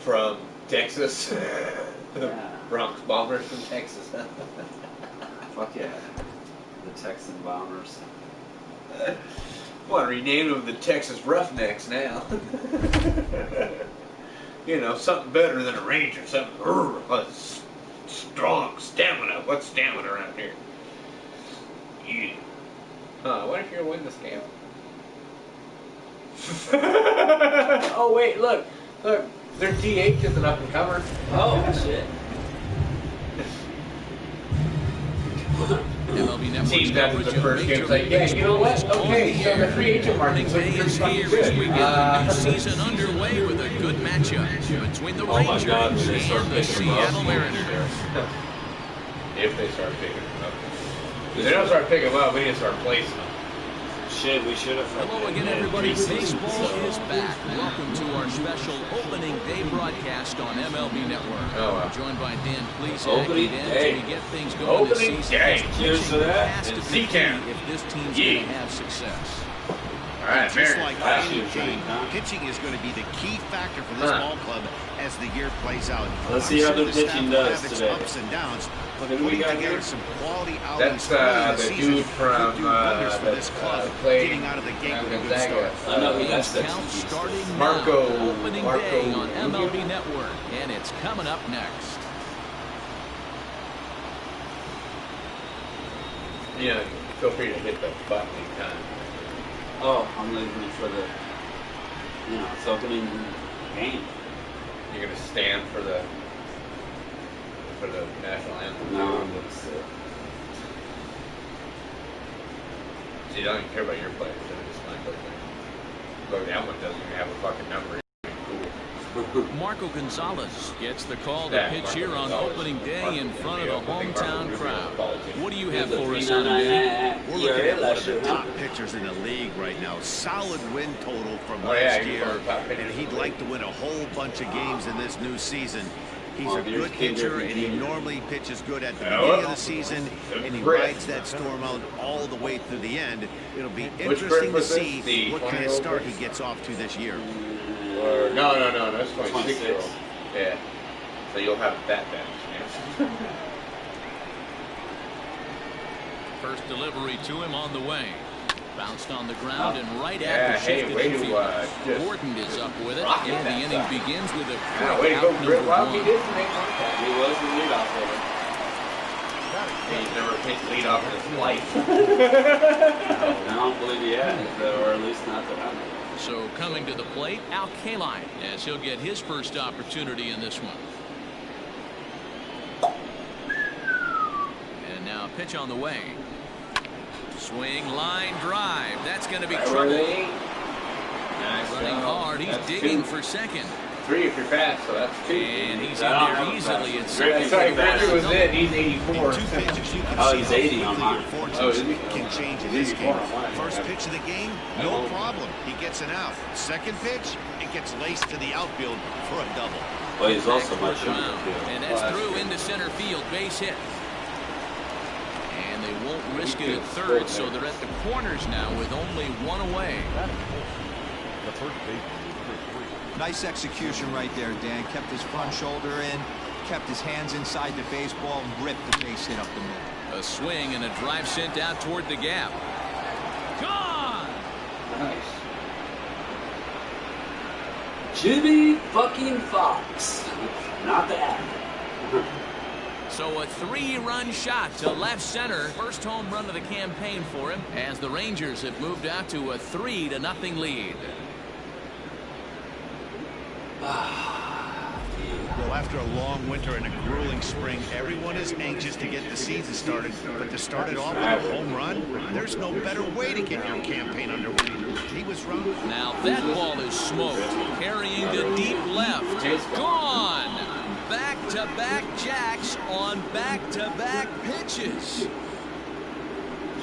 from Texas. The Bronx Bombers from Texas. Fuck yeah. The Texan Bombers. Want to rename them the Texas Roughnecks now. You know, something better than a Ranger. Something strong stamina. What's stamina around here? Yeah. What if you're gonna win this game? Oh wait, look, their DH is an up and comer. Oh shit. MLB Network Teams after the first game, it's like, yeah, you know what? Okay, so the free agent market's looking pretty fucking good. We get the new season underway with a good matchup between the Rangers and the Seattle Mariners. If they start picking them up. If they don't start picking them up, we need to start placing them. Shit, we should have. Hello again, everybody. Baseball is back. Welcome to our special opening day broadcast on MLB Network. Oh, wow. We're joined by Dan Plesac. Opening day. As we get things going this season. Day. Cheers to that. Has to be Z-Town. key if this team's going to have success. All right, Just Mariners. like any game, pitching is going to be the key factor for this ball club as the year plays out. Let's see how the pitching does today. Ups and downs, but Who do we putting got together here? some quality outings That's early in the the season dude from could do wonders for this club, getting out of the gate with a good start. I know who Games that's count starting Marco. now. Opening day on MLB Network, and it's coming up next. Yeah, feel free to hit the button anytime. Oh, I'm leaving for the, it's opening game. You're gonna stand for the national anthem. No, I'm gonna sit. So you don't even care about your players, so just like, okay. Look, that one doesn't even have a fucking number. Marco Gonzalez gets the call to Yeah, pitch Marco here on Gonzalez. opening day Marco in front of the Rubio. I think Marco hometown Rubio crowd. apology. What do you have The for us on today? 3.99 We're looking at one of the ERA top pitchers in the league right now. Solid win total from Oh, yeah, last he's year, one of the top pitchers and in he'd the like league. to win a whole bunch of games in this new season. He's Oh, a here's good King pitcher, Griffey and he Jr. normally pitches good at the Yeah, beginning well, of the season, and he Griff. rides that storm out all the way through the end. It'll be Which interesting Griff to was this? see The what kind of 20-year-old start Griff? he gets off to this year. Or, no, that's 26-year-old. 26. Yeah. So you'll have that chance. First delivery to him on the way. Bounced on the ground and right Yeah, after hey, shifted way to, infield. just Gordon is up with it, rocket and the that inning sucker. begins with a Yeah, quick way to go, out Griff. number Well, he one. did make contact. He was the leadoff hitter. He's never hit leadoff in his life. I don't believe he has, or at least not that I know. So coming to the plate, Al Kaline, as he'll get his first opportunity in this one. And now a pitch on the way. Swing, line, drive. That's going to be trouble. Nice. Running hard. He's That's digging 2. for second. 3 if you're fast, so that's 2. And he's in I don't there know easily if at that's- second. Sorry, Griffey was in. He's 84. Two pitches you can Oh, see he's how 80 on quickly mine. your fortunes Oh, is he? can change in He's this 84 game. on mine. First pitch of the game, no problem. He gets an out. Second pitch, it gets laced to the outfield for a double. Well, he's also Back much towards the younger, mound. too. And that's through into center field. Base hit. And they won't risk it at third, so they're at the corners now with only one away. Nice execution right there, Dan. Kept his front shoulder in, kept his hands inside the baseball, and ripped the base hit up the middle. A swing and a drive sent out toward the gap. Gone! Nice. Jimmy fucking Fox. Not the actor. So a 3-run shot to left center. First home run of the campaign for him as the Rangers have moved out to a 3-0 lead. Well, after a long winter and a grueling spring, everyone is anxious to get the season started. But to start it off with a home run, there's no better way to get your campaign underway. He was wrong. Now that ball is smoked, carrying to deep left. Gone! Back-to-back jacks on back-to-back pitches.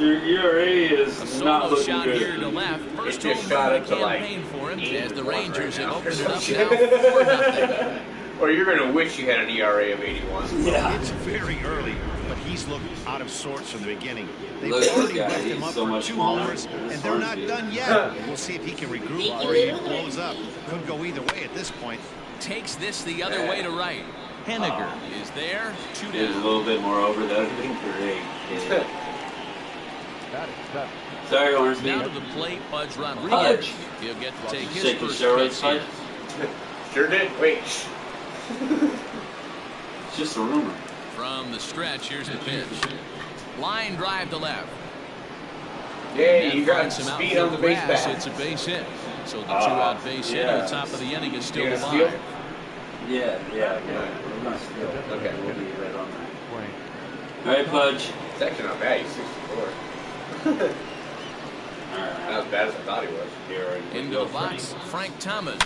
Your ERA A is not solo looking shot good. here to left. First He just home shot run it of the to, like, campaign for him as the 81 Rangers right have now. opened it up now 4-0. Or you're going to wish you had an ERA of 81. Yeah. It's very early, but he's looked out of sorts from the beginning. They've Look at this already guy. left him He's up so for much 2 smaller. homers, and they're not done yet. We'll see if he can regroup or he blows up. Could go either way at this point. takes this the other way to right. Henniger is there. 2 There's a down. little bit more over. That would have been great. Sorry, Ormsby. Down to the plate, Pudge Rodriguez. Pudge. He'll get to take his Shake the first steroids, pitch here. Pudge? Sure did. Wait. It's just a rumor. From the stretch, here's the pitch. Line drive to left. Yay, That you got finds him out speed for on the base grass. path. It's a base hit. So the 2-out base hit at the top of the inning is still You gonna alive. steal? Yeah. We're going to steal. Okay. We'll be right on that. All right, Pudge. It's actually not bad. He's 64. All right. Not as bad as I thought he was. Into the box, Frank Thomas.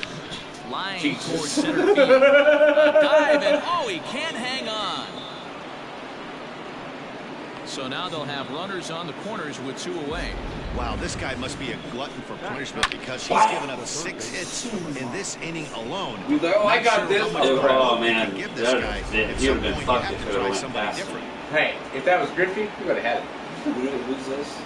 Line Jesus. towards center field. A dive, and he can't hang on. So now they'll have runners on the corners with 2 away. Wow, this guy must be a glutton for punishment because he's given up 6 hits in this inning alone. I got this. Oh, man. Give this guy. At He would some have been point, you fucked have if to it try went somebody faster. different. Hey, if that was Griffey, we would have had it. Who's this?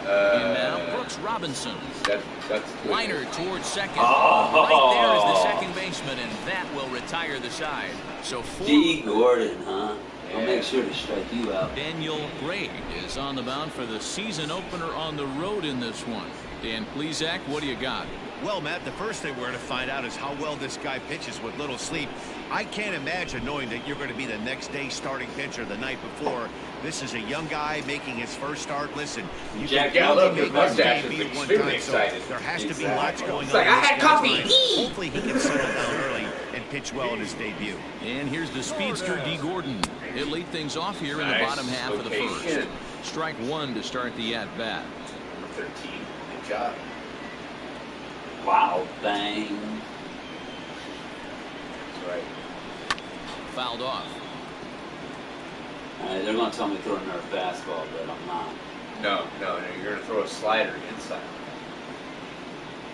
And now Brooks Robinson. That's Liner towards second. Oh. Right there is the second baseman, and that will retire the side. So 4. D. Gordon, huh? I'll Yeah. make sure to strike you out. Daniel Gray is on the mound for the season opener on the road in this one. Dan Plesac, what do you got? Well, Matt, the first thing we're going to find out is how well this guy pitches with little sleep. I can't imagine knowing that you're going to be the next day starting pitcher the night before. This is a young guy making his first start. Listen, you Jack can Gallo, only his make one mustache game is beat one extremely time, so excited. there has to be Exactly. lots going It's on. like, in I this had guy's coffee. mind. Hopefully he can settle down early and pitch well in his debut. And here's the speedster D. Gordon. He'll lead things off here in the Nice bottom half of the first. location. Strike 1 to start the at-bat. Number 13. Good job. Wow, bang. That's right. Fouled off. All right, they're going to tell me to throw another fastball, but I'm not. No, you're going to throw a slider inside.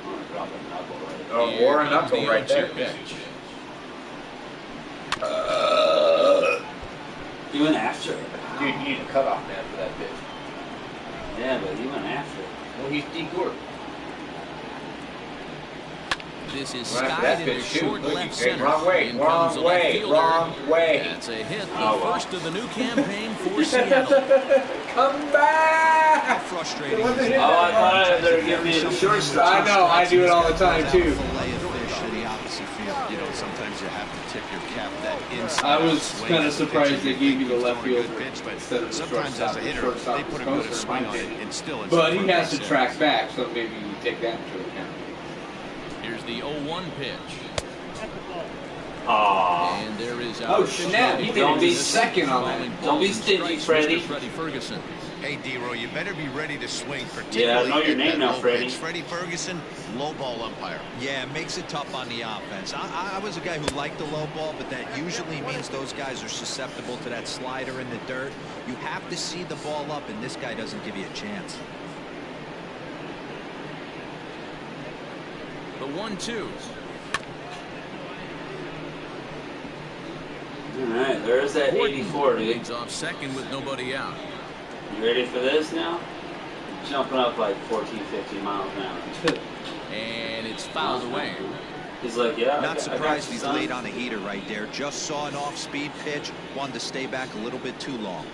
I'm going to drop a knuckle right Oh, Here or a comes knuckle the right 0-2 there. pitch. You went after it. Dude, you need a cutoff man for that pitch. Yeah, but you went after it. Well, he's D. Gordon. This is Right after skied that into pitch, too. short Look, left he's center. wrong way, In comes the left fielder. wrong way. That's a hit, the Oh, wow. first of the new campaign for Seattle. Come back! How frustrating. It wasn't is hit it? Oh, I thought they were giving me a shortstop. I know, I do it all the time, too. Fillet of fish in the opposite field. You know, sometimes you have to tip your cap that inside. I was swing kinda of the surprised pitcher. they gave you the He's left throwing a good fielder pitch, but instead of the sometimes as a shortstop. hitter, Shortstop they put a is good closer, swing in on my it opinion. and still. it's But a he first has to base track hit. back, so maybe you take that into account. Here's the 0-1 pitch. Aw. And there is Oh, our snap. He Don't didn't be be second on that. Calling Don't be balls and stingy, strikes, Freddie. Mr. Freddie Ferguson. Hey, D-Roy, you better be ready to swing, Yeah, I particularly know your at name that now, low Freddie. pitch. Freddie Ferguson, low ball umpire. Yeah, it makes it tough on the offense. I was a guy who liked the low ball, but that usually means those guys are susceptible to that slider in the dirt. You have to see the ball up, and this guy doesn't give you a chance. The 1-2. All right, there's that 84, dude. Leads off second with nobody out. You ready for this now? Jumping up like 14, 15 miles an hour. And it's fouled away. He's like, yeah. Not I surprised got he's some. laid on a heater right there. Just saw an off-speed pitch, wanted to stay back a little bit too long.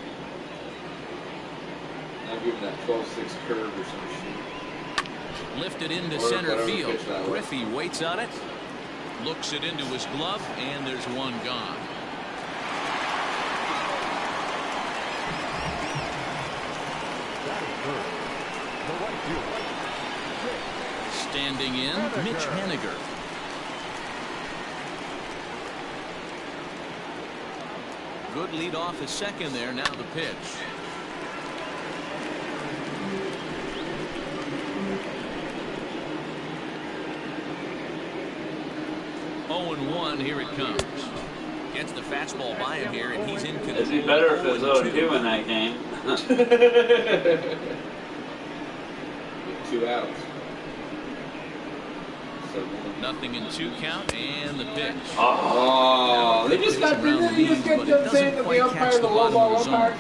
I'll give him that 12-6 curve or some shit. Lifted into Or center whatever field. pitch that was. Griffey waits on it. Looks it into his glove, and there's one gone. Standing in, Mitch Henniger. Good lead off his second there. Now the pitch. Oh and 1. Here it comes. Gets the fastball by him here, and he's in control. It'd be better if it was 0-2. 0-2 in that game. 2 outs. So, Nothing in 2 count, and the pitch. oh, they just got Around the they just knees, got but it done doesn't saying that quite the catch umpire, the the low bottom of ball his umpire.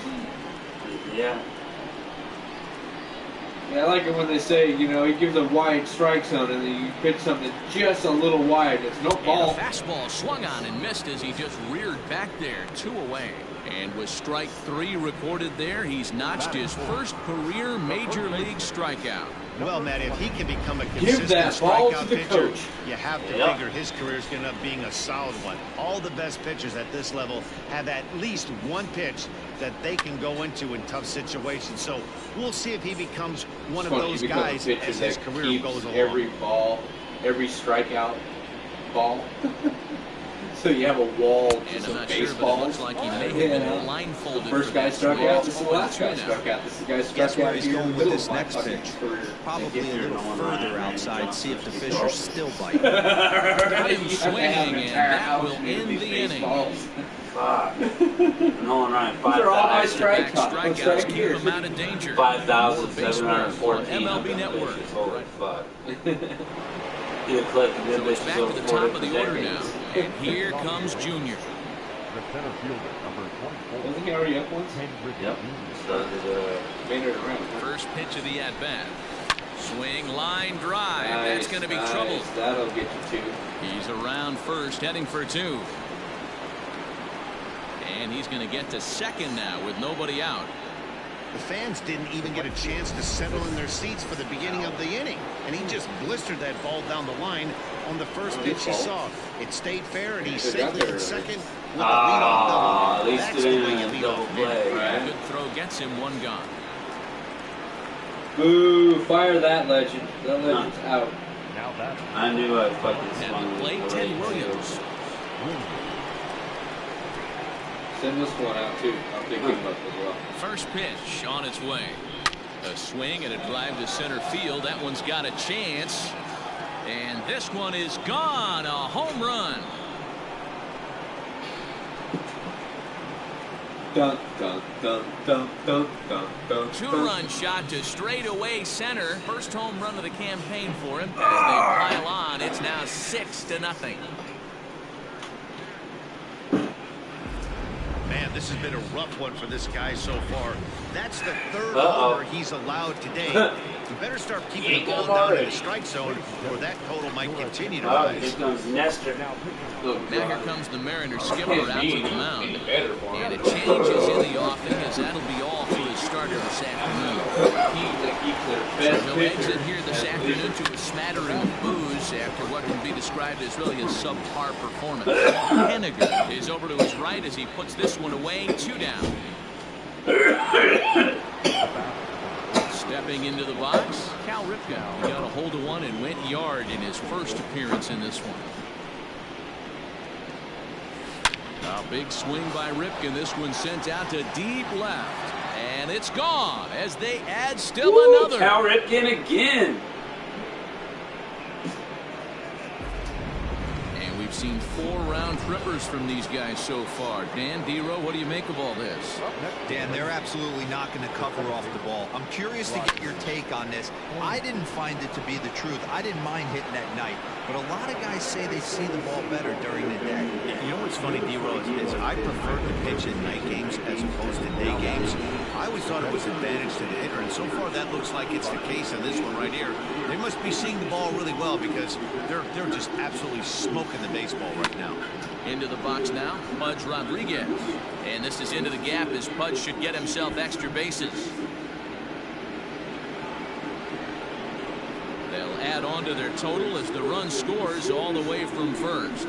Yeah. Yeah, I like it when they say, you know, he gives a wide strike zone and then you pitch something just a little wide. It's no ball. And a fastball swung on and missed as he just reared back there, 2 away. And with strike 3 recorded there, he's notched his first career major league strikeout. Well, Matt, if he can become a Give consistent that ball to strikeout the pitcher, coach. you have to figure his career is going to end up being a solid one. All the best pitchers at this level have at least one pitch that they can go into in tough situations. So we'll see if he becomes one of those guys as his career goes along. Every ball, every strikeout ball. So you have a wall just of baseballs. Looks like he may have been blindfolded. The first guy struck out. This is the last guy struck out. This is the guy struck out. Guess where he's here in going the with middle this of my next fucking pitch. career. Probably a little further outside, see if the fish are still biting. Got him swinging, and that will end the inning. Fuck. No, right. These are all my Back strikeouts strikeouts keep here. him out of danger. 5,714 MLB Network. Holy fuck. You collected them So it's bitches back to over the 4 top of the different order now. decades. And here comes Junior. The center fielder, number 24. Wasn't he already up once? Yep. Started Made it around. First pitch of the at-bat. Swing, line, drive. That's going to be Nice. trouble. That'll get you 2. He's around first, heading for 2. And he's going to get to second now with nobody out. The fans didn't even get a chance to settle in their seats for the beginning of the inning, and he just blistered that ball down the line on the first pitch he saw. It stayed fair, and he's safely at second with a leadoff double. at least That's it the ain't way you a lead double off. play. Right. Good throw gets him 1 gone. Boo! Fire that legend. That legend's out. Now that I knew I fucking At swung the plate, it. Ted Williams. Send this one out too. I'll pick him up as well. First pitch on its way. A swing and a drive to center field. That one's got a chance. And this one is gone. A home run. Dun dun dun dun dun dun dun. 2-run shot to straightaway center. First home run of the campaign for him. As they pile on, it's now 6-0. Man, this has been a rough one for this guy so far. That's the 3rd homer he's allowed today. You better start keeping the ball down in the strike zone, or that total might continue to Oh, here rise. comes Nestor. Now here comes the Mariners skipper out to the mound. Any better for him. And it changes in the offing as that'll be all for his starter this afternoon. He'll exit here this afternoon to a smattering of boos after what can be described as really a subpar performance. Henniger is over to his right as he puts this one away. 2 down. Stepping into the box, Cal Ripken. He got a hold of one and went yard in his first appearance in this one. A big swing by Ripken. This one sent out to deep left. And it's gone as they add still another. Cal Ripken again. And we've seen 4 round trippers from these guys so far. Dan, D-Row, what do you make of all this? Dan, they're absolutely not going to cover off the ball. I'm curious to get your take on this. I didn't find it to be the truth. I didn't mind hitting at night, but a lot of guys say they see the ball better during the day. You know what's funny, D-Row, is I prefer to pitch in night games as opposed to day games. I always thought it was an advantage to the hitter, and so far that looks like it's the case in this one right here. They must be seeing the ball really well because they're just absolutely smoking the baseball right now. Into the box now, Pudge Rodriguez. And this is into the gap as Pudge should get himself extra bases. They'll add on to their total as the run scores all the way from first.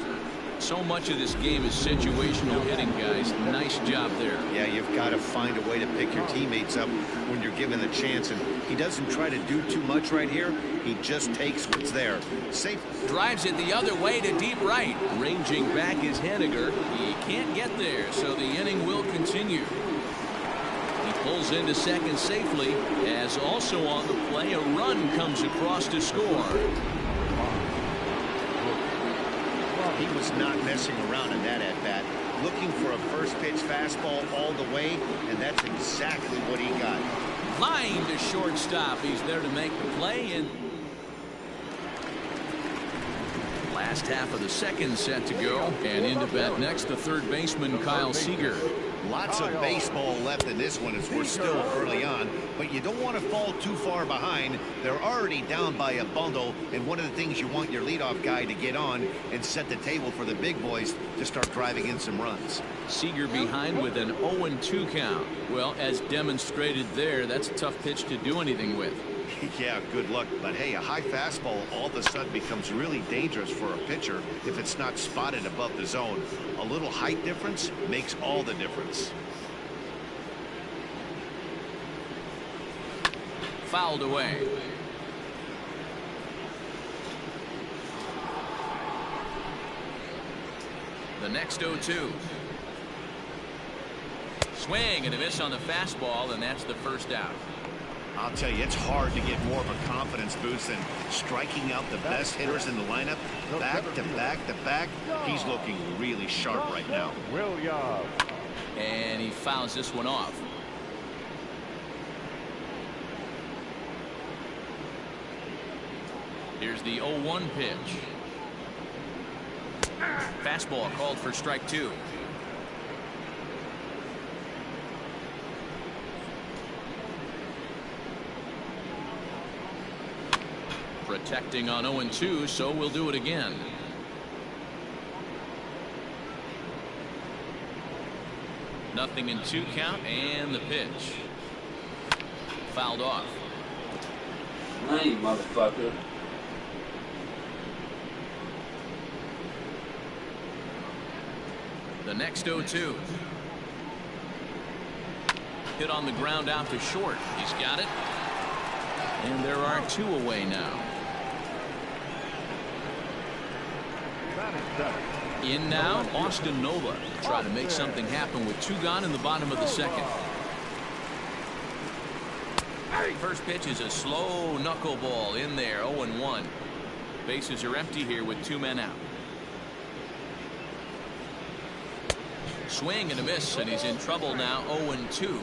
So much of this game is situational hitting, guys. Nice job there. Yeah, you've got to find a way to pick your teammates up when you're given the chance, and he doesn't try to do too much right here. He just takes what's there. Safe. Drives it the other way to deep right. Ranging back is Henniger. He can't get there, so the inning will continue. He pulls into second safely, as also on the play, a run comes across to score. He was not messing around in that at-bat, looking for a first-pitch fastball all the way, and that's exactly what he got. Line to shortstop. He's there to make the play, and last half of the second set to go. And into bat next, the third baseman, Kyle Seager. Lots of baseball left in this one as we're still early on, but you don't want to fall too far behind. They're already down by a bundle, and one of the things you want your leadoff guy to get on and set the table for the big boys to start driving in some runs. Seager behind with an 0-2 count. Well, as demonstrated there, that's a tough pitch to do anything with. Yeah, good luck. But hey, a high fastball all of a sudden becomes really dangerous for a pitcher if it's not spotted above the zone. A little height difference makes all the difference. Fouled away. The next 0-2. Swing and a miss on the fastball, and that's the first out. I'll tell you, it's hard to get more of a confidence boost than striking out the best hitters in the lineup. Back to back to back. He's looking really sharp right now. And he fouls this one off. Here's the 0-1 pitch. Fastball called for strike 2. Protecting on 0-2, so we'll do it again. Nothing in 2 count, and the pitch. Fouled off. Hey, motherfucker. The next 0-2. Hit on the ground out to short. He's got it. And there are 2 away now. In now, Austin Nova. Try to make something happen with 2 gone in the bottom of the second. First pitch is a slow knuckleball in there, 0-1. Bases are empty here with 2 men out. Swing and a miss, and he's in trouble now, 0-2.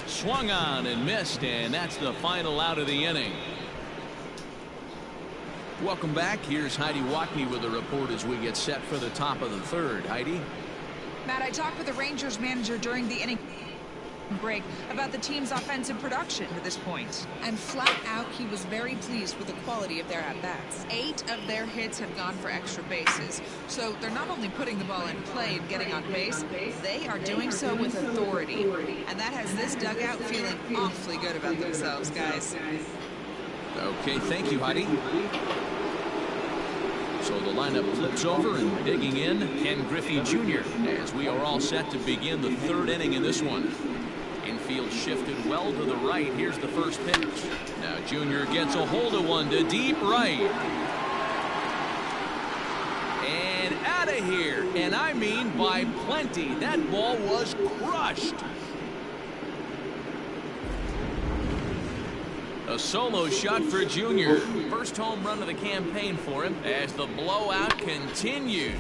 Swung on and missed, and that's the final out of the inning. Welcome back. Here's Heidi Watney with a report as we get set for the top of the third. Heidi? Matt, I talked with the Rangers manager during the inning break about the team's offensive production to this point. And flat out, he was very pleased with the quality of their at-bats. 8 of their hits have gone for extra bases. So they're not only putting the ball in play and getting on base, they are doing so with authority. And that has this dugout feeling awfully good about themselves, guys. Okay, thank you, Heidi. So the lineup flips over, and digging in, Ken Griffey Jr. as we are all set to begin the third inning in this one. Infield shifted well to the right. Here's the first pitch. Now Jr. gets a hold of one to deep right. And out of here. And I mean by plenty. That ball was crushed. A solo shot for Jr. First home run of the campaign for him as the blowout continues.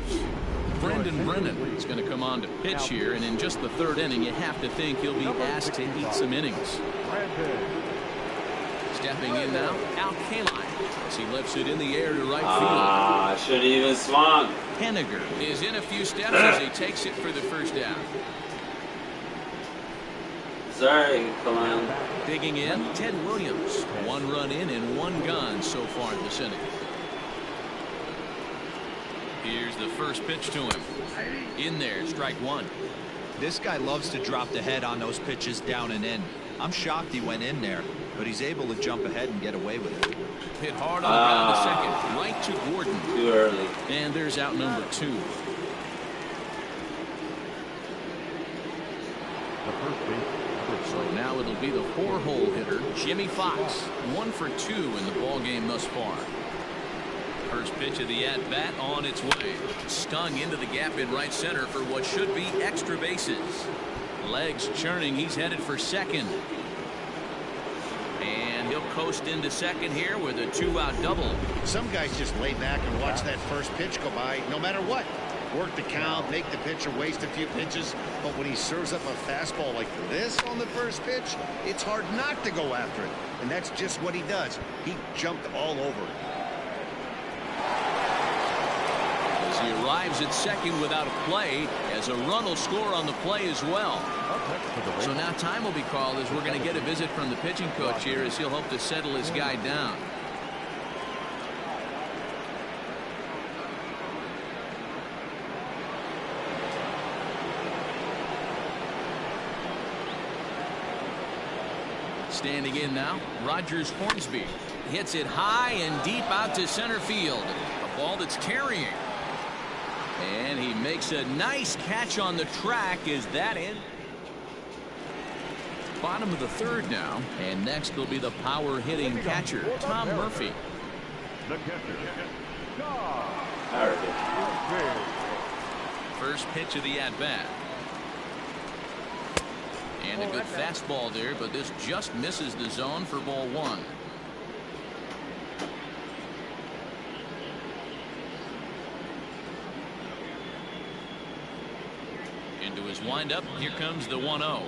Brendan Brennan is going to come on to pitch here, and in just the third inning, you have to think he'll be asked to eat some innings. Stepping in now, Al Kaline as he lifts it in the air to right field. I shouldn't even swung. Henniger is in a few steps as he takes it for the first down. Sorry, come on. Digging in, Ted Williams. 1 run in and 1 gone so far this inning. Here's the first pitch to him. In there, strike 1. This guy loves to drop the head on those pitches down and in. I'm shocked he went in there, but he's able to jump ahead and get away with it. Hit hard on the ground to second. Right to Gordon. Too early. And there's out number 2. So now it'll be the 4-hole hitter, Jimmy Fox. 1 for 2 in the ball game thus far. First pitch of the at-bat on its way. Stung into the gap in right center for what should be extra bases. Legs churning. He's headed for second. And he'll coast into second here with a 2-out double. Some guys just lay back and watch that first pitch go by no matter what. Work the count, make the pitcher waste a few pitches, but when he serves up a fastball like this on the first pitch, it's hard not to go after it. And that's just what he does. He jumped all over it. He arrives at second without a play, as a run will score on the play as well. So now time will be called as we're going to get a visit from the pitching coach here, as he'll hope to settle his guy down. Standing in now, Rogers Hornsby hits it high and deep out to center field. A ball that's carrying. And he makes a nice catch on the track. Is that in? Bottom of the third now. And next will be the power hitting catcher, Tom Murphy. The catcher, First pitch of the at-bat. And a good fastball there, but this just misses the zone for ball one. Into his windup. Here comes the 1-0.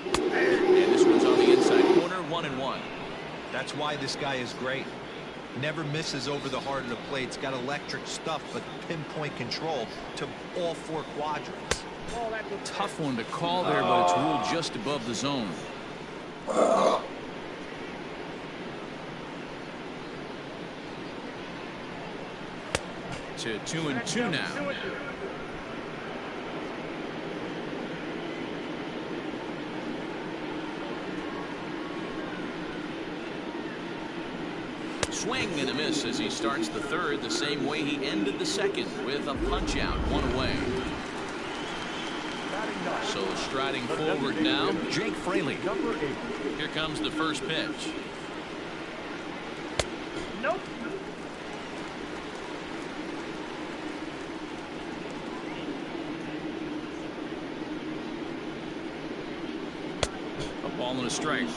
And this one's on the inside corner, 1-1. That's why this guy is great. Never misses over the heart of the plate. It's got electric stuff, but pinpoint control to all four quadrants. Tough one to call there, but it's ruled just above the zone. To 2-2 now. Swing and a miss as he starts the third the same way he ended the second, with a punch out, one away. So striding forward now, Jake Fraley. Here comes the first pitch. Nope. A ball and a strike.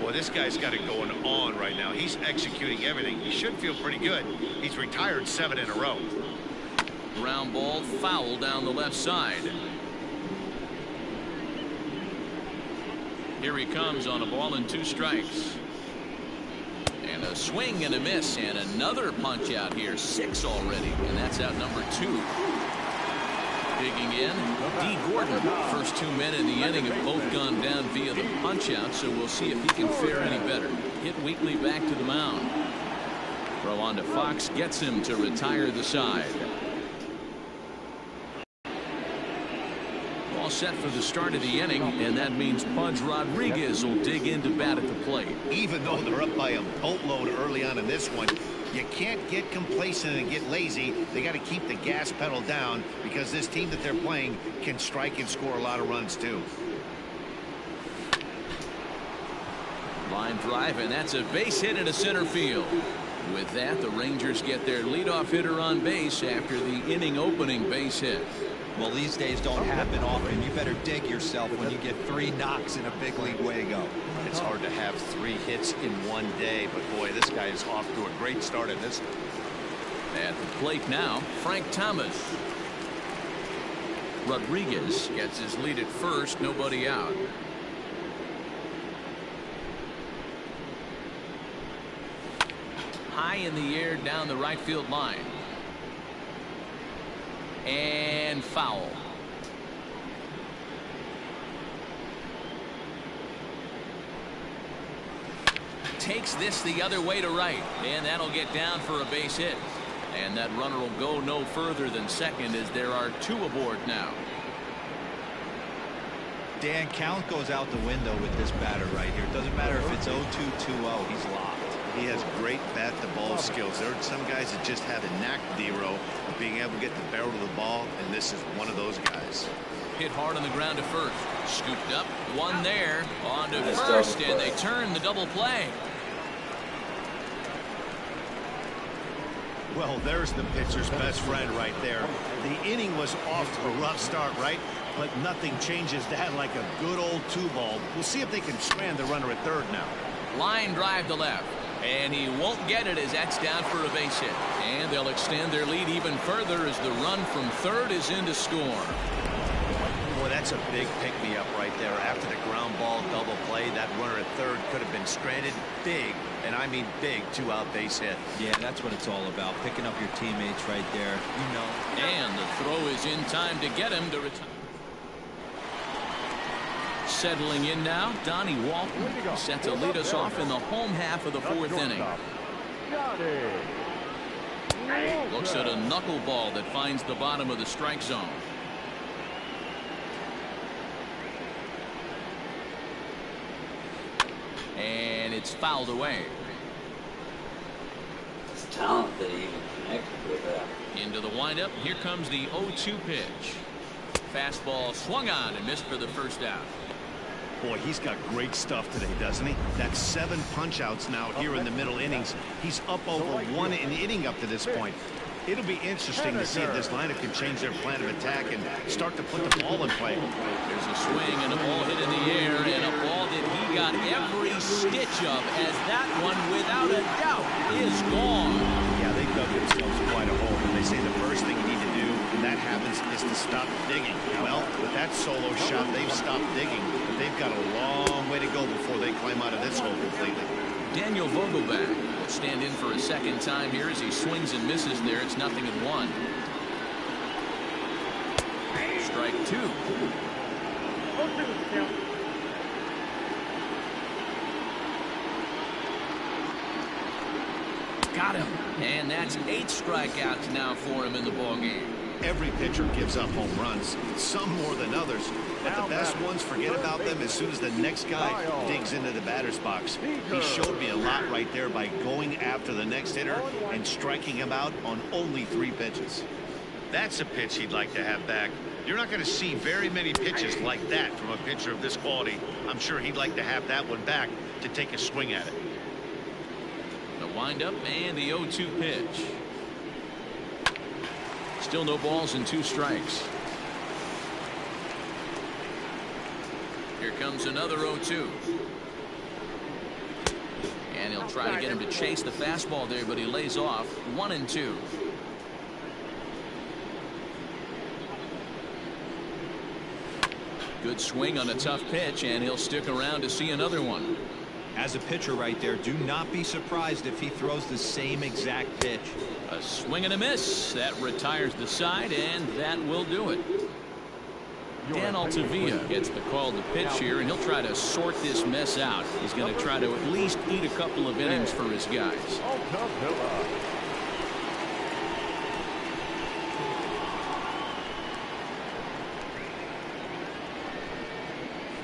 Well, this guy's got it going on right now. He's executing everything. He should feel pretty good. He's retired 7 in a row. Ground ball, foul down the left side. Here he comes on a ball and 2 strikes. And a swing and a miss, and another punch out here. 6 already, and that's out number 2. Digging in, D. Gordon. First 2 men in the inning have both gone down via the punch out, so we'll see if he can fare any better. Hit weakly back to the mound. Throw on to Fox, gets him to retire the side. Set for the start of the inning, and that means Pudge Rodriguez will dig in to bat at the plate. Even though they're up by a boatload early on in this one, you can't get complacent and get lazy. They got to keep the gas pedal down, because this team that they're playing can strike and score a lot of runs too. Line drive, and that's a base hit into center field. With that, the Rangers get their leadoff hitter on base after the inning opening base hit. Well, these days don't happen often. You better dig yourself when you get 3 knocks in a big league Wago. It's hard to have 3 hits in one day, but boy, this guy is off to a great start in this. At the plate now, Frank Thomas. Rodriguez gets his lead at first, nobody out. High in the air down the right field line. And foul. Takes this the other way to right, and that'll get down for a base hit. And that runner will go no further than second, as there are 2 aboard now. Dan, count goes out the window with this batter right here. It doesn't matter if it's 0-2, 2-0, he's locked. He has great bat-to-ball skills. There are some guys that just have a knack, D-Row, of being able to get the barrel of the ball, and this is one of those guys. Hit hard on the ground to first. Scooped up, one there, on to first, and they turn the double play. Well, there's the pitcher's best friend right there. The inning was off to a rough start, right? But nothing changes that like a good old 2-ball. We'll see if they can strand the runner at third now. Line drive to left. And he won't get it as that's down for a base hit. And they'll extend their lead even further as the run from third is in to score. Boy, that's a big pick-me-up right there after the ground ball double double play. That runner at third could have been stranded. Big, and I mean big, 2-out base hit. Yeah, that's what it's all about. Picking up your teammates right there. You know. And the throw is in time to get him to retire. Settling in now, Donnie Walton set to lead us off in the home half of the fourth inning. Looks at a knuckleball that finds the bottom of the strike zone. And it's fouled away. It's talent that he even connected with that. Into the windup. Here comes the 0-2 pitch. Fastball swung on and missed for the first out. Boy, he's got great stuff today, doesn't he? That's 7 punch-outs now here in the middle innings. He's up over 1 an inning up to this point. It'll be interesting to see if this lineup can change their plan of attack and start to put the ball in play. There's a swing and a ball hit in the air, and a ball that he got every stitch of, as that one, without a doubt, is gone. Yeah, they dug themselves quite a hole, and they say the first thing you need to do when that happens is to stop digging. Well, with that solo shot, they've stopped digging, but they've got a long way to go before they climb out of this hole completely. Daniel Vogelback will stand in for a second time here as he swings and misses there. It's 0-1. Strike 2. Got him. And that's 8 strikeouts now for him in the ballgame. Every pitcher gives up home runs, some more than others, but the best ones forget about them as soon as the next guy digs into the batter's box. He showed me a lot right there by going after the next hitter and striking him out on only 3 pitches. That's a pitch he'd like to have back. You're not going to see very many pitches like that from a pitcher of this quality. I'm sure he'd like to have that one back to take a swing at it. The windup and the 0-2 pitch. Still no balls and 2 strikes. Here comes another 0-2. And he'll try to get him to chase the fastball there, but he lays off. 1-2. Good swing on a tough pitch, and he'll stick around to see another one. As a pitcher right there, do not be surprised if he throws the same exact pitch. A swing and a miss. That retires the side, and that will do it. Dan Altavilla gets the call to pitch here, and he'll try to sort this mess out. He's going to try to at least eat a couple of innings for his guys.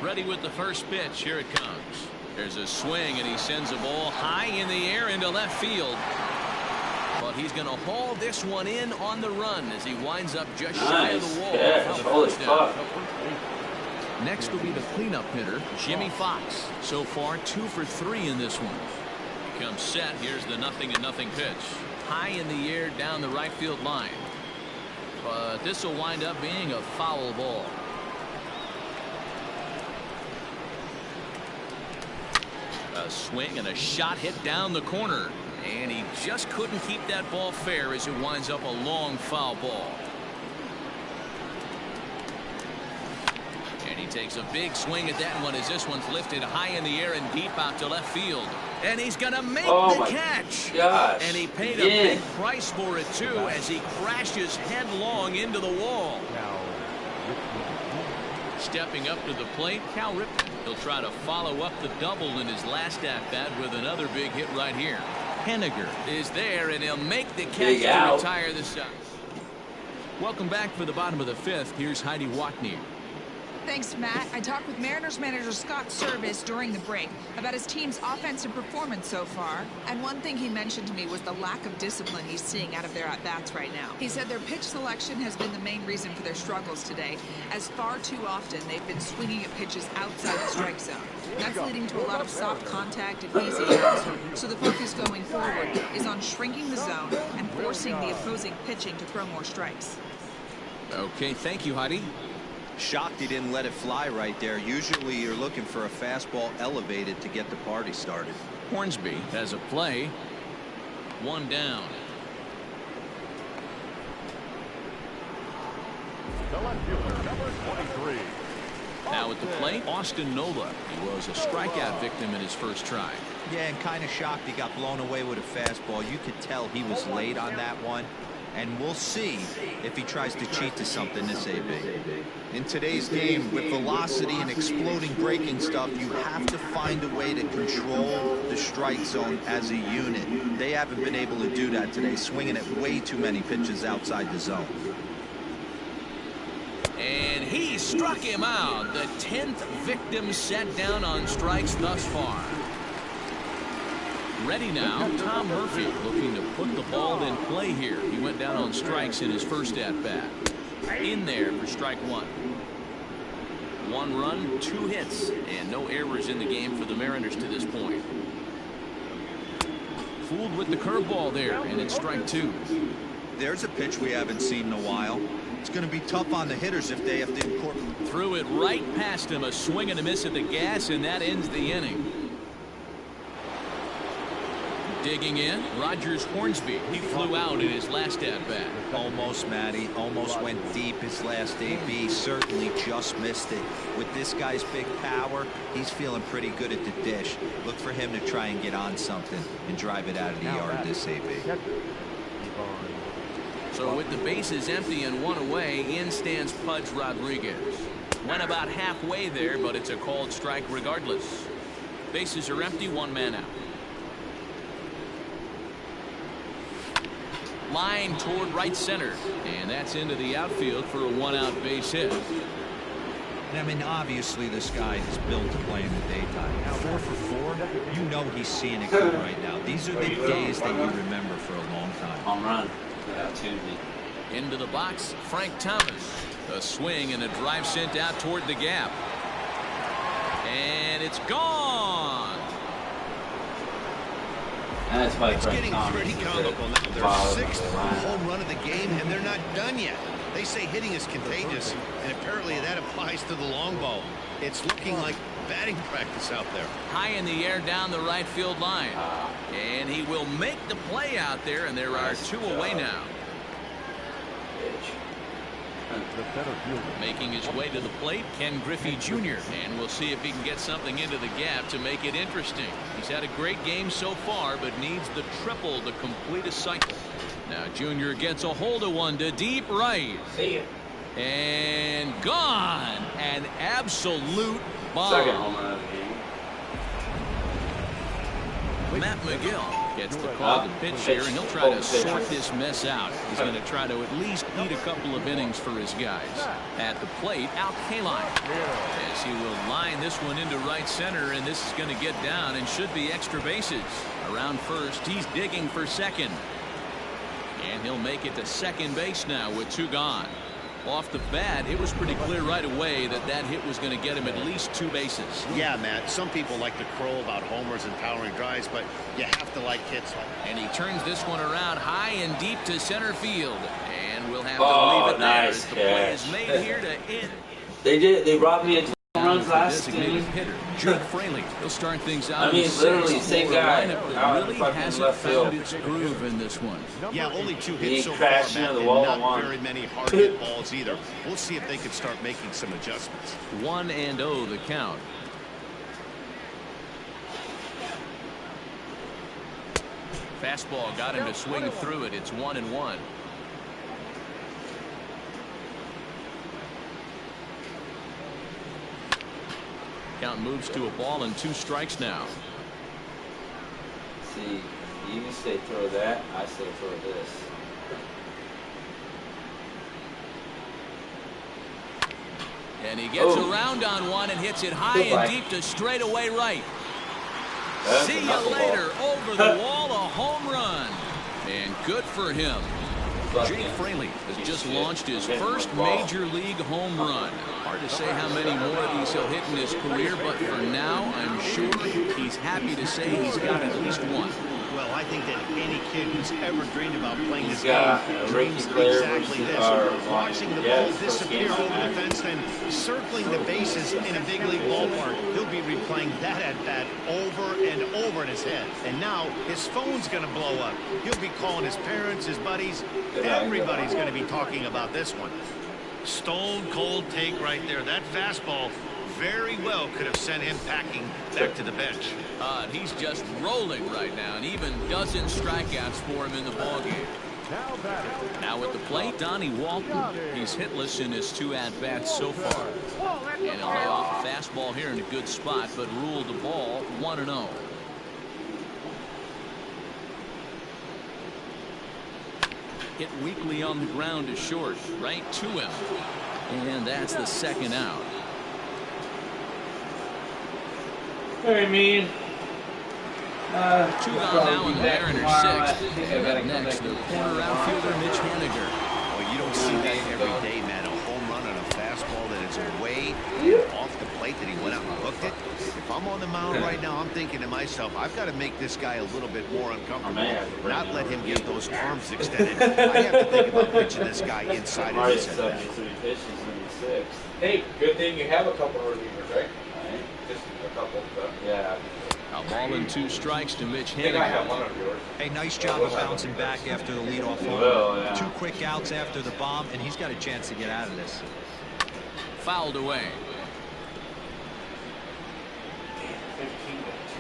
Ready with the first pitch. Here it comes. There's a swing, and he sends a ball high in the air into left field. But he's going to haul this one in on the run as he winds up just shy of the wall. Holy fuck. Next will be the cleanup hitter, Jimmy Fox. So far, 2 for 3 in this one. He comes set. Here's the 0-0 pitch. High in the air down the right field line. But this will wind up being a foul ball. A swing and a shot hit down the corner. And he just couldn't keep that ball fair as it winds up a long foul ball. And he takes a big swing at that one as this one's lifted high in the air and deep out to left field. And he's going to make the catch. Gosh. And he paid a big price for it, too, as he crashes headlong into the wall. Stepping up to the plate, Cal Ripken. He'll try to follow up the double in his last at-bat with another big hit right here. Henniger is there, and he'll make the catch to retire the side. Welcome back for the bottom of the 5th. Here's Heidi Watney. Thanks, Matt. I talked with Mariners manager Scott Service during the break about his team's offensive performance so far. And one thing he mentioned to me was the lack of discipline he's seeing out of their at-bats right now. He said their pitch selection has been the main reason for their struggles today, as far too often they've been swinging at pitches outside the strike zone. That's leading to a lot of soft contact and easy outs. So the focus going forward is on shrinking the zone and forcing the opposing pitching to throw more strikes. Okay, thank you, Heidi. Shocked he didn't let it fly right there. Usually you're looking for a fastball elevated to get the party started. Hornsby has a play. 1 down. The left fielder, number 23. Now at the plate, Austin Nola. He was a strikeout victim in his first try. Yeah, and kind of shocked he got blown away with a fastball. You could tell he was late on that one. And we'll see if he tries to cheat to something this AB. In today's game, with velocity and exploding breaking stuff, you have to find a way to control the strike zone as a unit. They haven't been able to do that today, swinging at way too many pitches outside the zone. And he struck him out. The 10th victim set down on strikes thus far. Ready now, Tom Murphy looking to put the ball in play here. He went down on strikes in his first at-bat. In there for strike one. 1 run, 2 hits, and no errors in the game for the Mariners to this point. Fooled with the curveball there, and it's strike 2. There's a pitch we haven't seen in a while. It's going to be tough on the hitters if they have to incorporate. Threw it right past him, a swing and a miss at the gas, and that ends the inning. Digging in, Rogers Hornsby. He flew out in his last at-bat. Almost, Matty. Almost went deep his last AB. Certainly just missed it. With this guy's big power, he's feeling pretty good at the dish. Look for him to try and get on something and drive it out of the yard this AB. So with the bases empty and 1 away, in stands Pudge Rodriguez. Went about halfway there, but it's a called strike regardless. Bases are empty, 1 man out. Line toward right center, and that's into the outfield for a 1-out base hit. I mean, obviously this guy is built to play in the daytime. 4 for 4, you know he's seeing it good right now. These are the days that you remember for a long time. Home run. Tuesday. Into the box, Frank Thomas. A swing and a drive sent out toward the gap. And it's gone. That's by It's Frank getting Thomas. pretty comical now. Their 6th home run of the game, and they're not done yet. They say hitting is contagious, and apparently that applies to the long ball. It's looking like batting practice out there. High in the air down the right field line. And he will make the play out there, and there are 2 away now. Making his way to the plate, Ken Griffey Jr. And we'll see if he can get something into the gap to make it interesting. He's had a great game so far, but needs the triple to complete a cycle. Now Jr. gets a hold of one to deep right. See ya. And gone. An absolute bomb. Second home run of the game. Matt McGill gets the call to pitch here, and he'll try to sort this mess out. He's going to try to at least eat a couple of innings for his guys. At the plate, Al Kaline, as he will line this one into right center, and this is going to get down and should be extra bases. Around first, he's digging for second. And he'll make it to second base now with 2 gone. Off the bat, it was pretty clear right away that that hit was going to get him at least 2 bases. Yeah, Matt, some people like to crow about homers and powering drives, but you have to like hits like that. And he turns this one around high and deep to center field. And we'll have to leave it there as the play is made here to end. They robbed me of 2 runs last Designated game. hitter, Jake Fraley. He'll start things out. I mean, in the literally, 6th same for a guy lineup that out in really fucking hasn't left field. found its groove in this one. Yeah, only 2 He hits so far, crashed Matt, into the and wall not and won. very many hard hit balls either. We'll see if they can start making some adjustments. 1-0 the count. Fastball got him to swing through it. It's 1-1. Count moves to a ball and 2 strikes now. See, you say throw that, I say throw this. And he gets around on one and hits it high and deep to straightaway right. See you later. Over the wall, a home run. And good for him. Jake Fraley has just launched his first major league home run. Hard to say how many more of these he'll hit in his career, but for now, I'm sure he's happy to say he's got at least 1. Well, I think that any kid who's ever dreamed about playing this got game a dreams rookie player exactly versus this. our Watching the yeah, ball first disappear game over back. the fence, then circling the bases in a big league ballpark. He'll be replaying that at-bat over and over in his head. And now his phone's going to blow up. He'll be calling his parents, his buddies. Everybody's going to be talking about this one. Stone cold take right there. That fastball very well could have sent him packing back to the bench. And he's just rolling right now, and even dozen strikeouts for him in the ballgame. Now at the plate, Donnie Walton. He's hitless in his 2 at-bats so far. And he'll lay off a fastball here in a good spot, but ruled the ball 1-0. Hit weakly on the ground to short, right to him. And that's the 2nd out. Very mean. 2 gone now in the Mariners' 6th. And up next, the corner outfielder Mitch Haniger. Well, you don't see that every day, man. A home run on a fastball that is away off the plate that he went out and hooked it. If I'm on the mound right now, I'm thinking to myself, I've got to make this guy a little bit more uncomfortable. Not let him get those arms extended. I have to think about pitching this guy inside of his head. 73 pitches in the 6th. Hey, good thing you have a couple of relievers, right? Just a couple. Yeah. A ball and 2 strikes to Mitch I think I have Haniger. one of yours. Hey, nice job of bouncing back after the leadoff home. Well, yeah. 2 quick outs after the bomb, and he's got a chance to get out of this. Fouled away.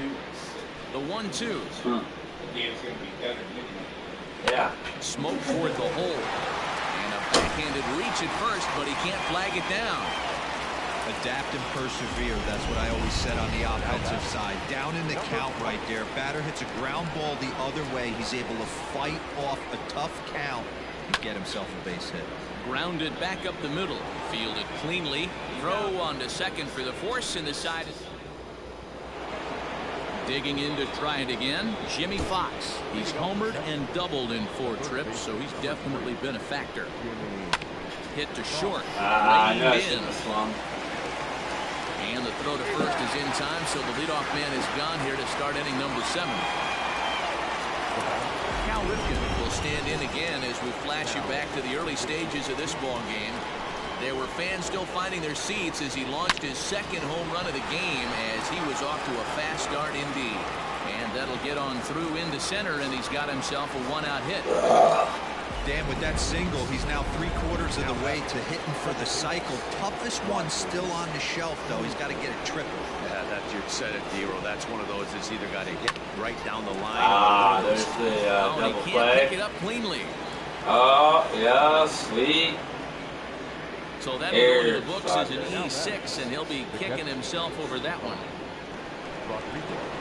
15-2. The 1-2. Huh. The game's going to be better. Yeah. Smoke toward the hole. And a backhanded reach at first, but he can't flag it down. Adapt and persevere. That's what I always said on the offensive side. Down in the count right there. Batter hits a ground ball the other way. He's able to fight off a tough count and get himself a base hit. Grounded back up the middle. Fielded cleanly. Throw on to second for the force, and the side is digging in to try it again. Jimmy Fox. He's homered and doubled in 4 trips, so he's definitely been a factor. Hit to short. I know I Reined shouldn't in. have swung. And the throw to first is in time, so the leadoff man is gone here to start inning number 7. Cal Ripken will stand in again as we flash you back to the early stages of this ball game. There were fans still finding their seats as he launched his 2nd home run of the game as he was off to a fast start indeed. And that'll get on through into center, and he's got himself a 1-out hit. Dan, with that single, he's now 3/4 of the way to hitting for the cycle. Toughest one still on the shelf, though. He's got to get a triple. Yeah, that's your set it, Dero. That's one of those that's either got to hit right down the line. Ah, there's the Oh, double he can't pick play. it up cleanly. Oh, yeah, sweet. So that'll go to the books as an E6, and he'll be kicking himself over that one.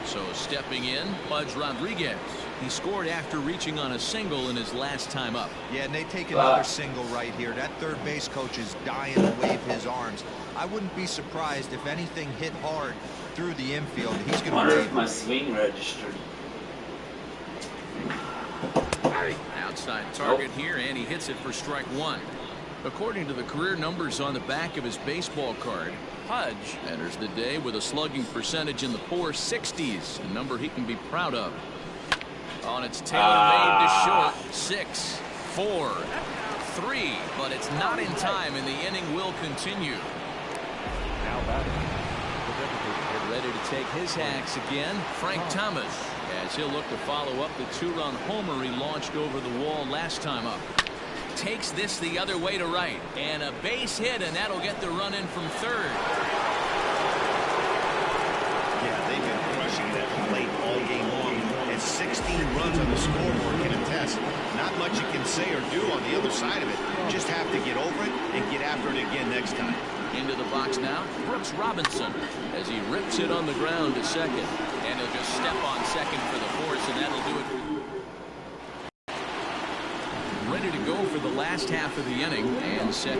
So stepping in, Pudge Rodriguez. He scored after reaching on a single in his last time up. Yeah, and they take another single right here. That third base coach is dying to wave his arms. I wouldn't be surprised if anything hit hard through the infield. He's going to Wonder wave. if my swing registered. Outside target here, and he hits it for strike 1. According to the career numbers on the back of his baseball card, Pudge enters the day with a slugging percentage in the 460s, a number he can be proud of. On its tailor-made to short, 6, 4, 3, but it's not in time, and the inning will continue. Ready to take his hacks again, Frank Thomas, as he'll look to follow up the 2-run homer he launched over the wall last time up. Takes this the other way to right, and a base hit, and that'll get the run in from third. Yeah, they've been crushing it at the plate all game long. And 16 runs on the scoreboard can attest. Not much you can say or do on the other side of it. Just have to get over it and get after it again next time. Into the box now, Brooks Robinson, as he rips it on the ground to second. And he'll just step on second for the force, and that'll do it. Ready to go for the last half of the inning, and set.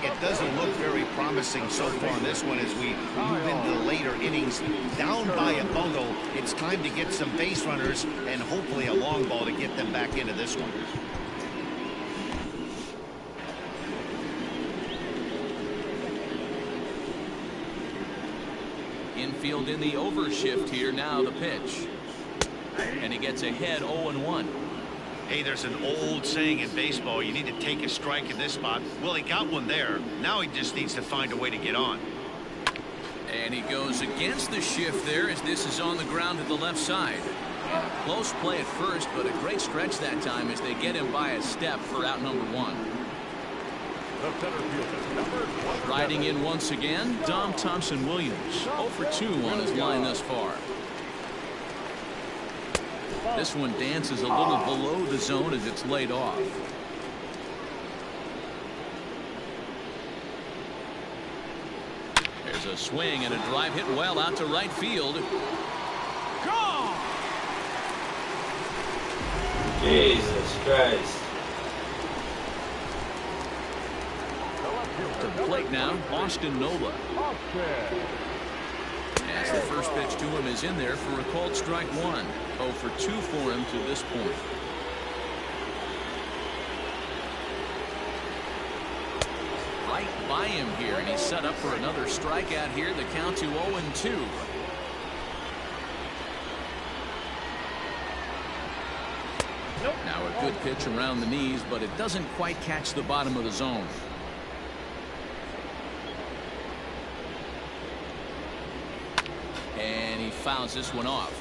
It doesn't look very promising so far in this one as we move into the later innings. Down by a bundle, it's time to get some base runners and hopefully a long ball to get them back into this one. Infield in the overshift here now, the pitch. And he gets ahead 0-1. Hey, there's an old saying in baseball, you need to take a strike in this spot. Well, he got one there. Now he just needs to find a way to get on. And he goes against the shift there as this is on the ground to the left side. And close play at first, but a great stretch that time as they get him by a step for out number 1. The center fielder, number 1. Riding in once again, Dom Thompson-Williams. 0 for 2 on his line thus far. This one dances a little below the zone as it's laid off. There's a swing and a drive hit well out to right field. Gone! Jesus Christ. To the plate now, Austin Nola. As the first pitch to him is in there for a called strike one. 0 for 2 for him to this point. Right by him here, and he's set up for another strikeout here. The count to 0-2. Now a good pitch around the knees, but it doesn't quite catch the bottom of the zone. And he fouls this one off.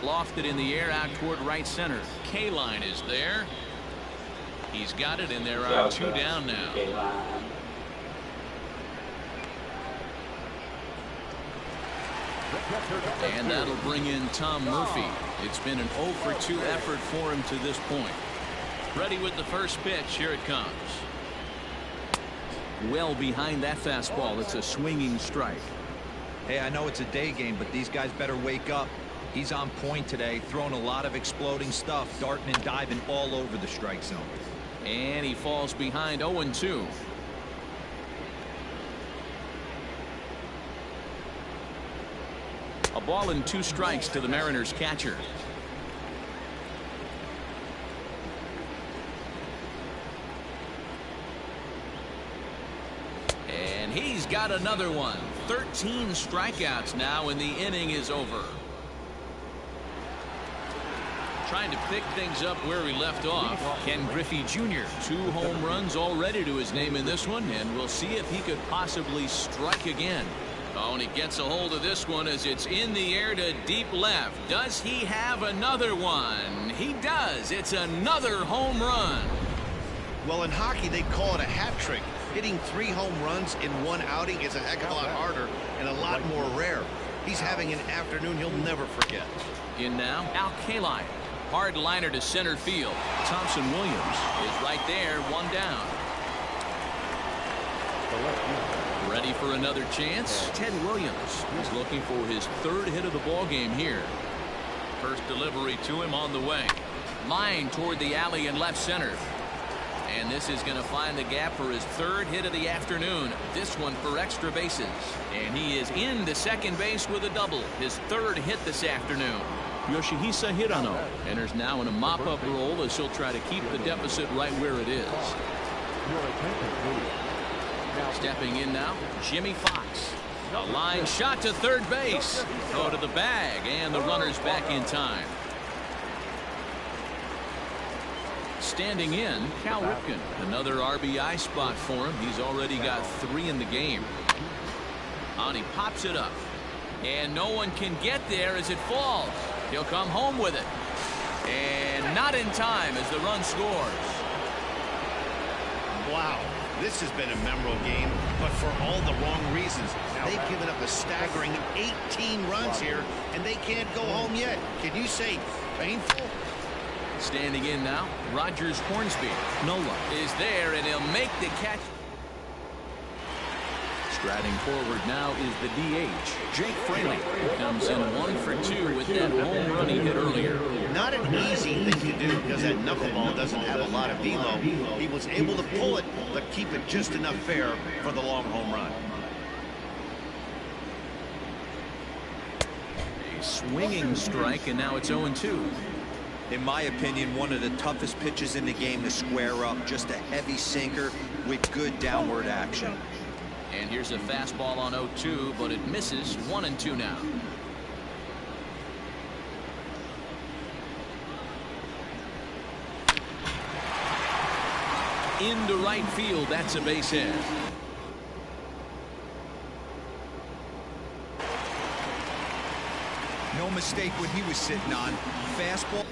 Lofted in the air out toward right center. K-line is there. He's got it, and there are 2 down now. And that'll bring in Tom Murphy. It's been an 0 for 2 effort for him to this point. Ready with the first pitch. Here it comes. Well behind that fastball. It's a swinging strike. Hey, I know it's a day game, but these guys better wake up. He's on point today, throwing a lot of exploding stuff, darting and diving all over the strike zone. And he falls behind 0-2. A ball and 2 strikes to the Mariners catcher. And he's got another one. 13 strikeouts now, and the inning is over. Trying to pick things up where he left off. Ken Griffey Jr. 2 home runs already to his name in this one, and we'll see if he could possibly strike again. Oh, and he gets a hold of this one as it's in the air to deep left. Does he have another one? He does. It's another home run. Well, in hockey, they call it a hat trick. Hitting 3 home runs in 1 outing is a heck of a lot harder and a lot more rare. He's having an afternoon he'll never forget. In now, Al Kaline. Hard liner to center field. Thompson-Williams is right there, 1 down. Ready for another chance. Ted Williams is looking for his 3rd hit of the ball game here. First delivery to him on the way. Line toward the alley in left center. And this is going to find the gap for his 3rd hit of the afternoon. This one for extra bases. And he is into second base with a double. His 3rd hit this afternoon. Yoshihisa Hirano enters now in a mop-up role as he'll try to keep the deficit right where it is. Stepping in now, Jimmy Fox. A line shot to third base. Throw to the bag, and the runner's back in time. Standing in, Cal Ripken. Another RBI spot for him. He's already got 3 in the game. And he pops it up. And no one can get there as it falls. He'll come home with it. And not in time as the run scores. Wow. This has been a memorable game, but for all the wrong reasons. They've given up a staggering 18 runs here, and they can't go home yet. Can you say painful? Standing in now, Rogers Hornsby. Nola is there, and he'll make the catch. Striding forward now is the DH, Jake Fraley, who comes in 1 for 2 with that home run he hit earlier. Not an easy thing to do because that knuckleball doesn't have a lot of velo. He was able to pull it, but keep it just enough fair for the long home run. A swinging strike, and now it's 0-2. In my opinion, one of the toughest pitches in the game to square up. Just a heavy sinker with good downward action. And here's a fastball on 0-2, but it misses. 1-2 now. Into right field. That's a base hit. No mistake what he was sitting on. Fastball,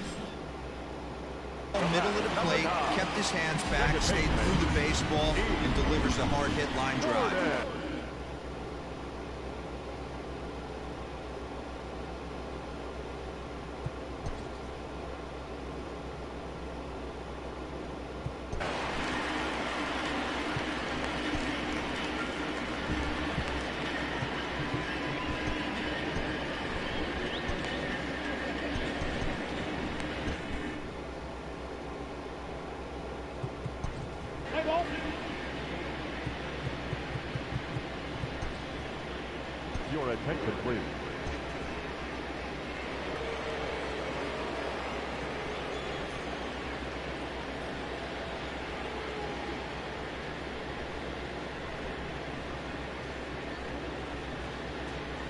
middle of the plate, kept his hands back, stayed through the baseball, and delivers a hard hit line drive. Your attention, please.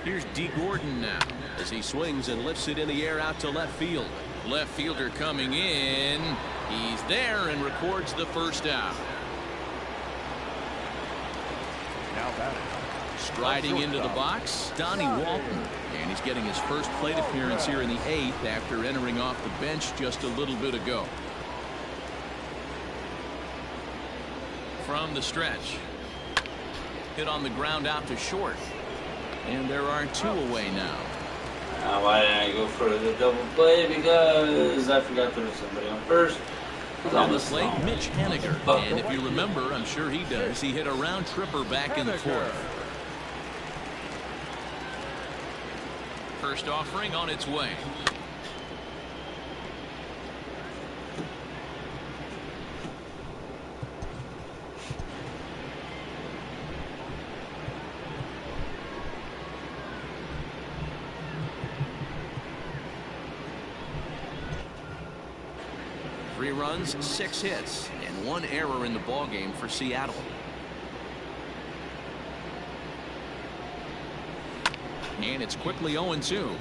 Here's D. Gordon now as he swings and lifts it in the air out to left field. Left fielder coming in. He's there and records the first out. Now batting. Striding into the box, Donnie Walton. And he's getting his first plate appearance here in the 8th after entering off the bench just a little bit ago. From the stretch. Hit on the ground out to short. And there are 2 away now. Why didn't I go for the double play? Because I forgot there was somebody on first. On the plate, Mitch Haniger. And if you remember, I'm sure he does, he hit a round tripper back in the 4th. First offering on its way. Three runs, 6 hits, and 1 error in the ballgame for Seattle. And it's quickly 0-2.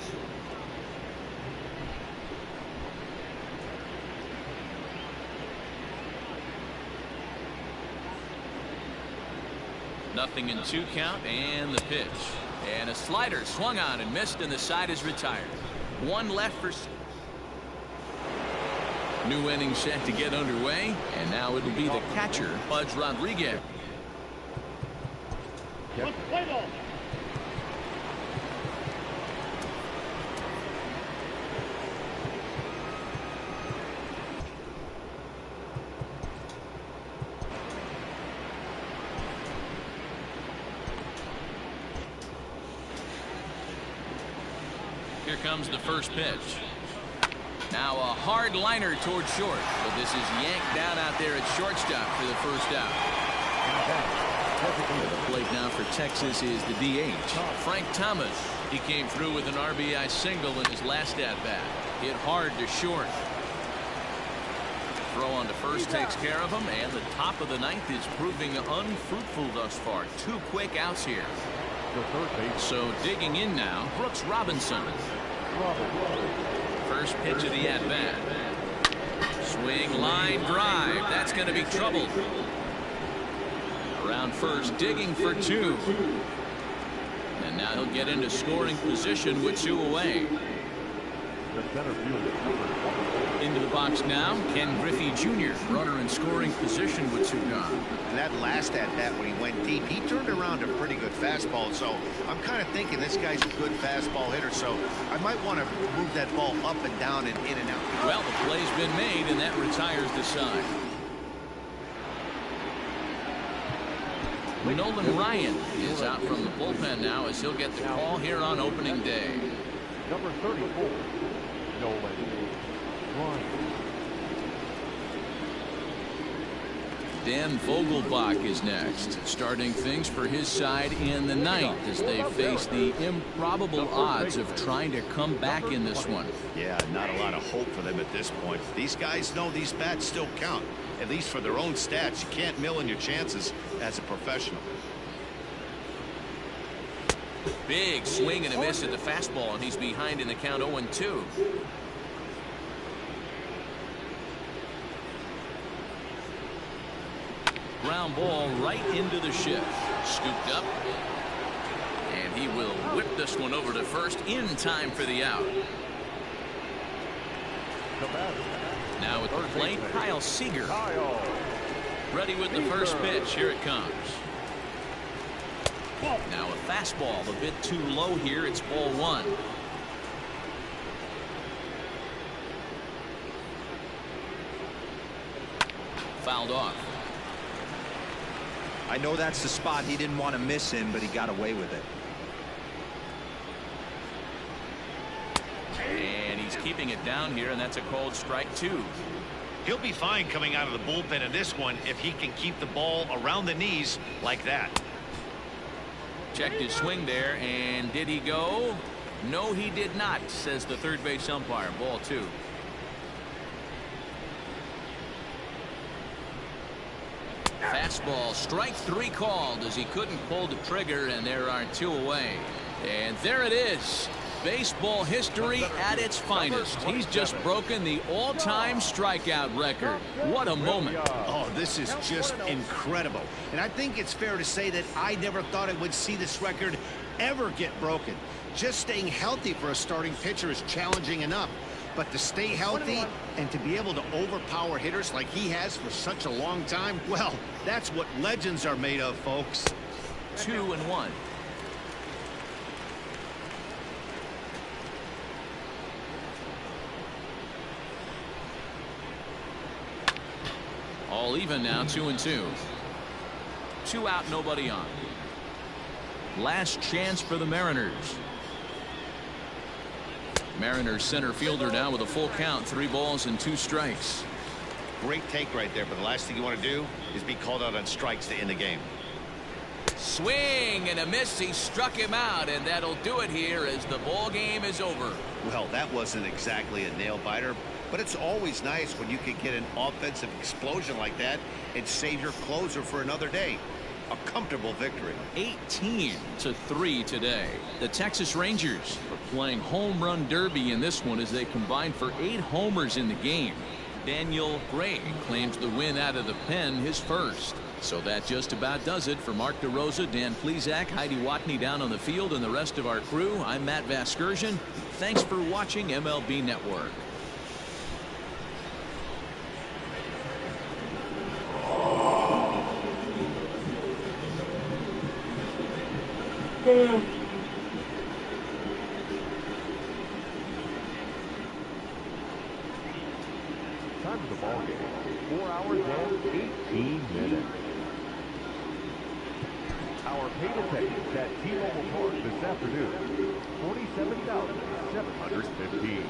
Nothing in 2 count, and the pitch. And a slider swung on and missed, and the side is retired. 1 left for... New inning set to get underway, and now it'll be the catcher, Pudge Rodriguez. Yep. Here comes the first pitch. Now a hard liner toward short, but this is yanked down out there at shortstop for the first out. The plate now for Texas is the DH, Frank Thomas. He came through with an RBI single in his last at-bat. Hit hard to short. Throw on to first takes care of him, and the top of the 9th is proving unfruitful thus far. 2 quick outs here. So digging in now, Brooks Robinson. First pitch of the at-bat. Swing, line, drive. That's going to be trouble. Around first, digging for 2. And now he'll get into scoring position with 2 away. Into the box now, Ken Griffey Jr. Runner in scoring position with 2 gone. And that last at-bat when he went deep, he turned around a pretty good fastball. So I'm kind of thinking this guy's a good fastball hitter. So I might want to move that ball up and down and in and out. Well, the play's been made, and that retires the side. Nolan Ryan is out from the bullpen now as he'll get the call here on opening day. Number 34, Nolan Ryan. Dan Vogelbach is next, starting things for his side in the 9th as they face the improbable odds of trying to come back in this one. Yeah, not a lot of hope for them at this point. These guys know these bats still count, at least for their own stats. You can't mill in your chances as a professional. Big swing and a miss at the fastball, and he's behind in the count 0-2. Ground ball right into the shift. Scooped up. And he will whip this one over to first in time for the out. Now at the plate, Kyle Seager. Ready with the first pitch. Here it comes. Now a fastball a bit too low here. It's ball one. Fouled off. I know that's the spot he didn't want to miss in, but he got away with it. And he's keeping it down here, and that's a called strike two. He'll be fine coming out of the bullpen in this one if he can keep the ball around the knees like that. Checked his swing there, and did he go? No, he did not, says the third base umpire. Ball two. Fastball, strike three called as he couldn't pull the trigger, and there are two away. And there it is. Baseball history at its finest. He's just broken the all-time strikeout record. What a moment. Oh, this is just incredible. And I think it's fair to say that I never thought I would see this record ever get broken. Just staying healthy for a starting pitcher is challenging enough. But to stay healthy and to be able to overpower hitters like he has for such a long time, well, that's what legends are made of, folks. 2-1. All even now, 2-2. 2 out, nobody on. Last chance for the Mariners. Mariners center fielder now with a full count, 3 balls and 2 strikes. Great take right there, but the last thing you want to do is be called out on strikes to end the game. Swing and a miss. He struck him out, and that'll do it here as the ball game is over. Well, that wasn't exactly a nail biter, but it's always nice when you can get an offensive explosion like that and save your closer for another day. A comfortable victory. 18-3 today. The Texas Rangers are playing home run derby in this one as they combined for 8 homers in the game. Daniel Gray claims the win out of the pen, his first. So that just about does it for Mark DeRosa, Dan Plesac, Heidi Watney down on the field, and the rest of our crew. I'm Matt Vasgersian. Thanks for watching MLB Network. Time of the ball game, 4 hours and 18 minutes. Our paid attendance at T-Mobile Park this afternoon, 47,715.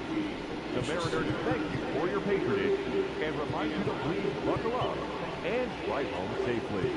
The Mariners thank you for your patronage and remind you to please buckle up and drive home safely.